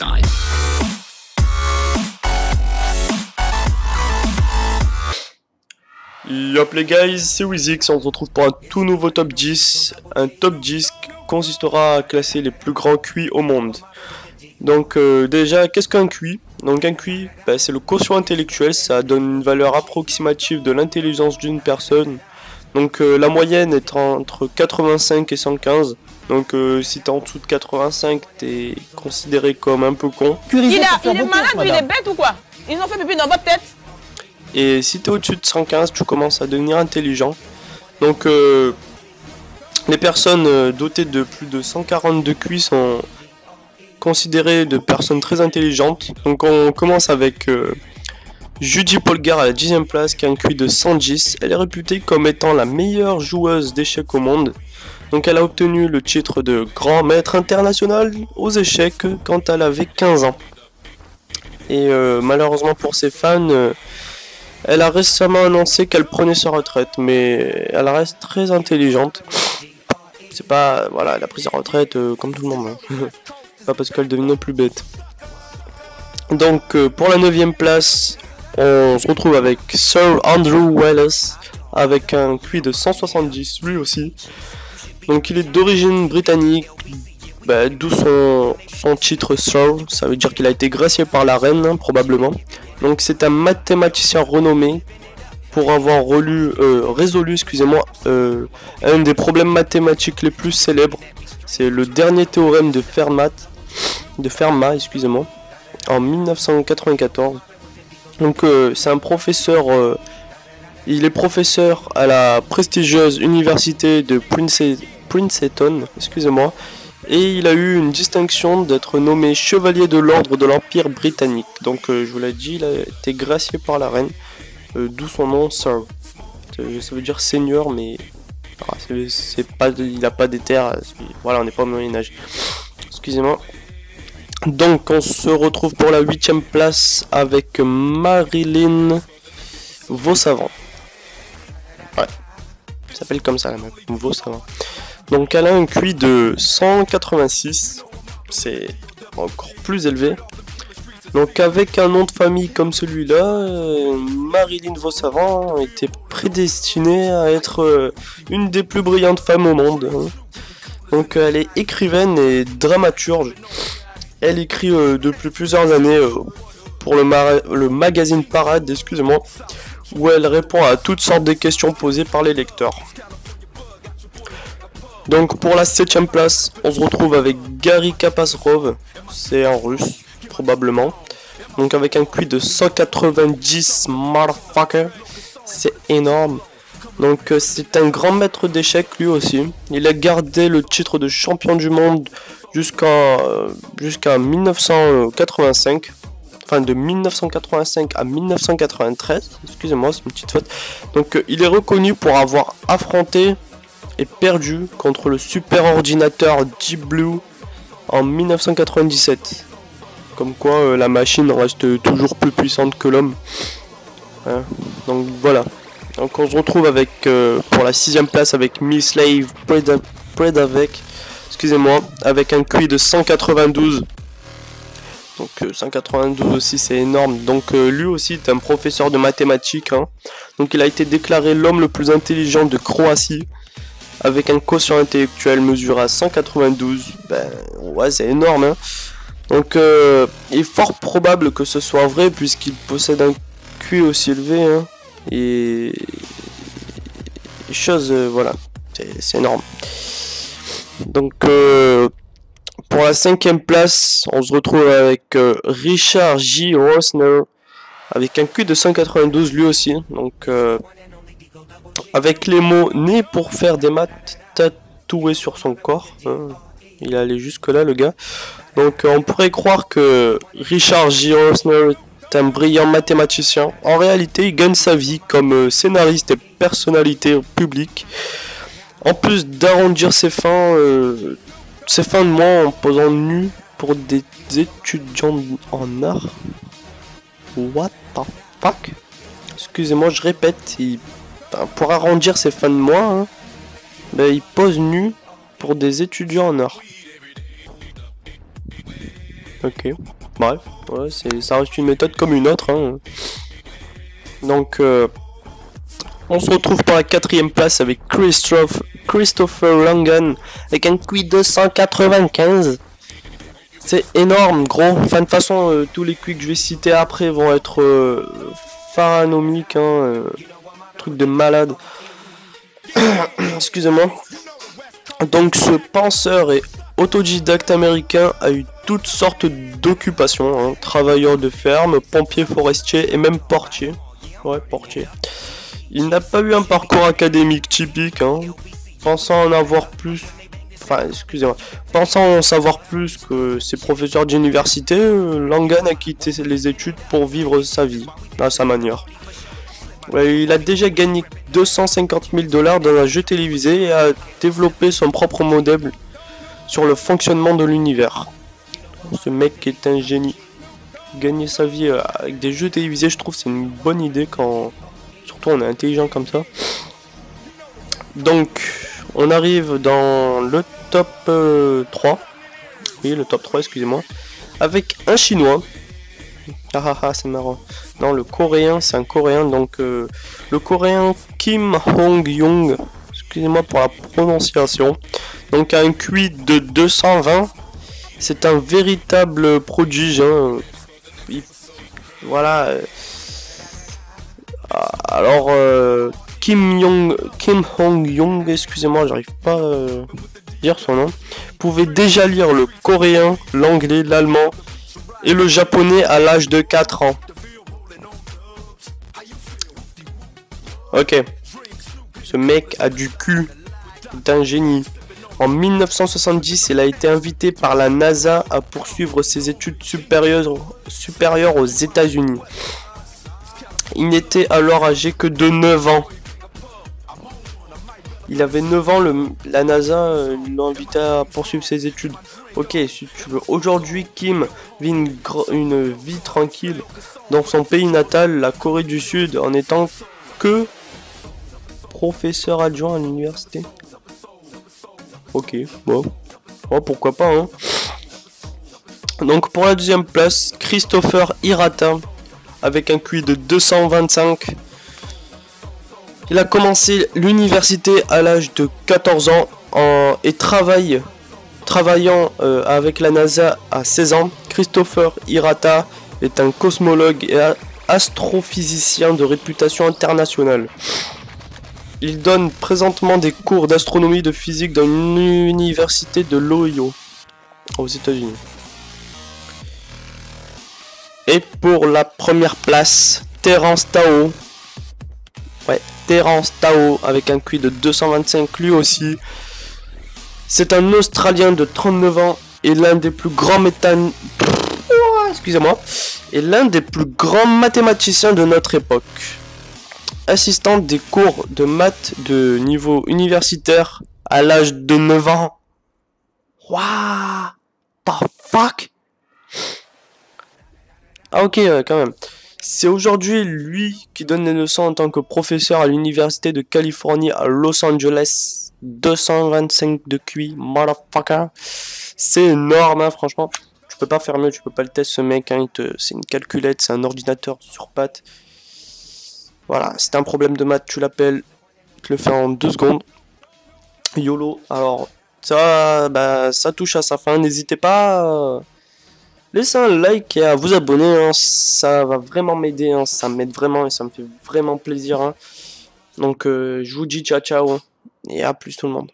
time. Yop les guys, c'est Wizix, on se retrouve pour un tout nouveau top 10. Un top 10 qui consistera à classer les plus grands QI au monde. Donc déjà, qu'est-ce qu'un QI? Donc un QI, c'est le quotient intellectuel, ça donne une valeur approximative de l'intelligence d'une personne. Donc la moyenne est entre 85 et 115. Donc si t'es en dessous de 85, t'es considéré comme un peu con. Il est malade ou il est bête ou quoi? Ils ont fait pipi dans votre tête? Et si t'es au-dessus de 115, tu commences à devenir intelligent. Donc les personnes dotées de plus de 142 QI sont considérées de personnes très intelligentes. Donc on commence avec Judy Polgar à la 10e place qui a un QI de 110. Elle est réputée comme étant la meilleure joueuse d'échecs au monde. Donc elle a obtenu le titre de grand maître international aux échecs quand elle avait 15 ans. Et malheureusement pour ses fans, elle a récemment annoncé qu'elle prenait sa retraite, mais elle reste très intelligente. C'est pas, voilà, elle a pris sa retraite comme tout le monde. C'est pas parce qu'elle devenait plus bête. Donc pour la 9e place, on se retrouve avec Sir Andrew Wallace avec un QI de 170, lui aussi. Donc il est d'origine britannique, d'où son titre Sir, ça veut dire qu'il a été gracié par la reine, hein, probablement. Donc c'est un mathématicien renommé pour avoir résolu un des problèmes mathématiques les plus célèbres. C'est le dernier théorème de Fermat, en 1994. Donc c'est un professeur, il est professeur à la prestigieuse université de Princeton, et il a eu une distinction d'être nommé chevalier de l'ordre de l'Empire britannique. Donc je vous l'ai dit, il a été gracié par la reine, d'où son nom Sir. Ça veut dire seigneur, mais c'est pas, il n'a pas des terres, voilà, on n'est pas au Moyen-Âge. Excusez-moi. Donc on se retrouve pour la 8e place avec Marilyn Vosavant. Ouais, ça s'appelle comme ça la meuf, Vosavant. Donc elle a un QI de 186, c'est encore plus élevé. Donc avec un nom de famille comme celui-là, Marilyn Vosavant était prédestinée à être une des plus brillantes femmes au monde. Hein. Donc elle est écrivaine et dramaturge. Elle écrit depuis plusieurs années pour le magazine Parade, excusez-moi, où elle répond à toutes sortes de questions posées par les lecteurs. Donc pour la 7e place, on se retrouve avec Gary Kapasrov, c'est en russe, probablement. Donc avec un QI de 190, motherfucker, c'est énorme. Donc c'est un grand maître d'échecs lui aussi. Il a gardé le titre de champion du monde jusqu'à 1985. Enfin de 1985 à 1993, excusez-moi, c'est une petite faute. Donc il est reconnu pour avoir affronté et perdu contre le super ordinateur Deep Blue en 1997. Comme quoi la machine reste toujours plus puissante que l'homme. Hein, donc voilà. Donc on se retrouve avec pour la 6e place avec Mislav Predavec, excusez-moi, avec un QI de 192. Donc 192 aussi c'est énorme. Donc lui aussi est un professeur de mathématiques. Hein. Donc il a été déclaré l'homme le plus intelligent de Croatie. Avec un quotient intellectuel mesuré à 192, ouais c'est énorme hein. Donc il est fort probable que ce soit vrai puisqu'il possède un QI aussi élevé hein. Et voilà, c'est énorme. Donc pour la 5e place, on se retrouve avec Richard J. Rosner avec un QI de 192 lui aussi. Donc avec les mots « né pour faire des maths » tatoués sur son corps. Hein. Il est allé jusque là le gars. Donc on pourrait croire que Richard J. Rosner est un brillant mathématicien. En réalité il gagne sa vie comme scénariste et personnalité publique. En plus d'arrondir ses fins de mois en posant nu pour des étudiants en art. What the fuck? Excusez-moi je répète, pour arrondir ses fins de mois, hein, il pose nu pour des étudiants en art. Ok, bref, ouais, ça reste une méthode comme une autre. Hein. Donc, on se retrouve pour la 4ème place avec Christopher Langan avec un QI de 195. C'est énorme, gros. Enfin, de toute façon, tous les QI que je vais citer après vont être pharanomiques. Hein, truc de malade. Excusez-moi. Donc, ce penseur et autodidacte américain a eu toutes sortes d'occupations. Hein, travailleur de ferme, pompier forestier et même portier. Ouais, portier. Il n'a pas eu un parcours académique typique, hein. Pensant en avoir plus... Enfin, excusez-moi. Pensant en savoir plus que ses professeurs d'université, Langan a quitté les études pour vivre sa vie, à sa manière. Ouais, il a déjà gagné 250 000 $ dans un jeu télévisé et a développé son propre modèle sur le fonctionnement de l'univers. Ce mec est un génie. Gagner sa vie avec des jeux télévisés, je trouve c'est une bonne idée quand... Surtout on est intelligent comme ça. Donc on arrive dans le top 3. Oui, le top 3, excusez-moi. Avec un chinois. C'est marrant. Non, le coréen, c'est un coréen. Donc le coréen Kim Hong-young. Excusez-moi pour la prononciation. Donc un QI de 220. C'est un véritable prodige. Hein. Voilà. Alors, Kim Hong-young, excusez-moi, j'arrive pas à dire son nom, pouvait déjà lire le coréen, l'anglais, l'allemand et le japonais à l'âge de 4 ans. Ok. Ce mec a du cul d'un génie. En 1970, il a été invité par la NASA à poursuivre ses études supérieures aux États-Unis. Il n'était alors âgé que de 9 ans. Il avait 9 ans, la NASA l'a invité à poursuivre ses études. Ok, si tu veux. Aujourd'hui, Kim vit une vie tranquille dans son pays natal, la Corée du Sud, en étant que professeur adjoint à l'université. Ok, bon. Oh, pourquoi pas, hein. Donc pour la 2ème place, Christopher Hirata, avec un QI de 225. Il a commencé l'université à l'âge de 14 ans et travaillant avec la NASA à 16 ans. Christopher Hirata est un cosmologue et astrophysicien de réputation internationale. Il donne présentement des cours d'astronomie et de physique dans une université de l'Ohio, aux États-Unis. Et pour la 1ère place, Terence Tao. Ouais, Terence Tao avec un QI de 225 lui aussi. C'est un Australien de 39 ans et l'un des plus grands excusez-moi, et l'un des plus grands mathématiciens de notre époque. Assistant des cours de maths de niveau universitaire à l'âge de 9 ans. What the fuck? Ah ok, quand même. C'est aujourd'hui lui qui donne les leçons en tant que professeur à l'université de Californie à Los Angeles. 225 de QI, motherfucker. C'est énorme, hein, franchement. Tu peux pas faire mieux, tu peux pas le tester ce mec. Hein, c'est une calculette, c'est un ordinateur sur pattes. Voilà, si t'as un problème de maths, tu l'appelles. Il te le fait en 2 secondes. YOLO. Alors, ça, ça touche à sa fin. N'hésitez pas à laisser un like et à vous abonner. Hein. Ça va vraiment m'aider. Hein. Ça m'aide vraiment et ça me fait vraiment plaisir. Hein. Donc, je vous dis ciao ciao. Et à plus tout le monde.